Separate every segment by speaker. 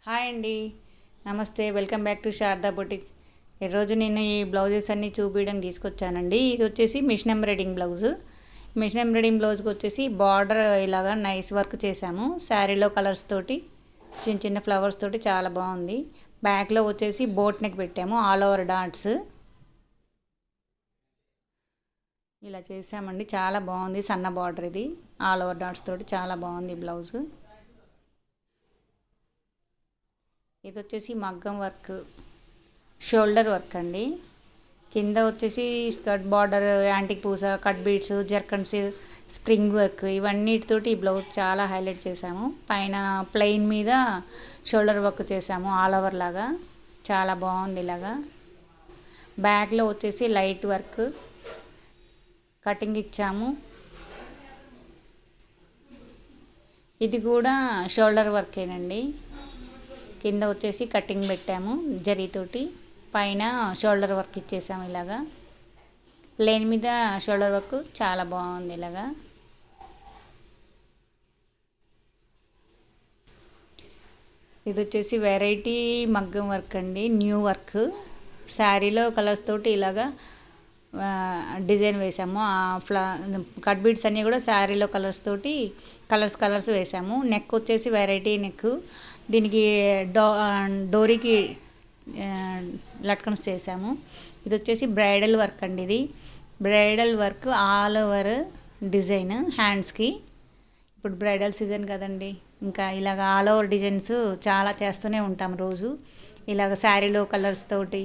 Speaker 1: Hi అండి. నమస్తే. Welcome back to Sharada boutique. ఈరోజు నేను ఈ బ్లౌజెస్ అన్నీ చూపించడానికి తీసుకొచ్చానండి. ఇది వచ్చేసి machine embroidering blouse. Machine embroidering బ్లౌజ్కి వచ్చేసి బార్డర్ ఇలాగా నైస్ వర్క్ చేసాము. శారీలో కలర్స్ తోటి చిన్న చిన్న ఫ్లవర్స్ తోటి చాలా బాగుంది. బ్యాక్లో వచ్చేసి బోట్ నెక్ పెట్టాము, ఆల్ ఓవర్ డాట్స్ ఇలా చేసామండి. చాలా బాగుంది. సన్న బార్డర్ ఇది ఆల్ ఓవర్ డాట్స్ తోటి చాలా బాగుంది బ్లౌజు. ఇది వచ్చేసి మగ్గం వర్క్, షోల్డర్ వర్క్ అండి. కింద వచ్చేసి స్కర్ట్ బార్డర్, యాంటిక్ పూస, cut beads, zircons, spring work ఇవన్నిటితోటి ఈ బ్లౌజ్ చాలా హైలైట్ చేసాము. పైన ప్లెయిన్ మీద షోల్డర్ వర్క్ చేసాము ఆల్ ఓవర్ లాగా, చాలా బాగుంది ఇలాగా. బ్యాక్లో వచ్చేసి లైట్ వర్క్ కటింగ్ ఇచ్చాము. ఇది కూడా షోల్డర్ వర్కేనండి. కింద వచ్చేసి కటింగ్ పెట్టాము జరీతోటి, పైన షోల్డర్ వర్క్ ఇచ్చేసాము ఇలాగా. ప్లెయిన్ మీద షోల్డర్ వర్క్ చాలా బాగుంది ఇలాగా. ఇది వచ్చేసి వెరైటీ మగ్గం వర్క్ అండి, న్యూ వర్క్. శారీలో కలర్స్ తోటి ఇలాగా డిజైన్ వేసాము. కట్ బీడ్స్ అన్నీ కూడా శారీలో కలర్స్ తోటి కలర్స్ వేసాము. నెక్ వచ్చేసి వెరైటీ నెక్. దీనికి డోరీకి లట్కన్స్ చేసాము. ఇది వచ్చేసి బ్రైడల్ వర్క్ అండి. ఇది bridal work all over design హ్యాండ్స్కి. ఇప్పుడు బ్రైడల్ సీజన్ కదండి, ఇంకా ఇలాగ ఆల్ ఓవర్ డిజైన్స్ చాలా చేస్తూనే ఉంటాం రోజు. ఇలాగ శారీలో కలర్స్ తోటి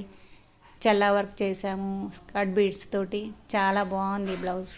Speaker 1: చల్లా వర్క్ చేసాము, కట్ బీడ్స్ తోటి చాలా బాగుంది బ్లౌజ్.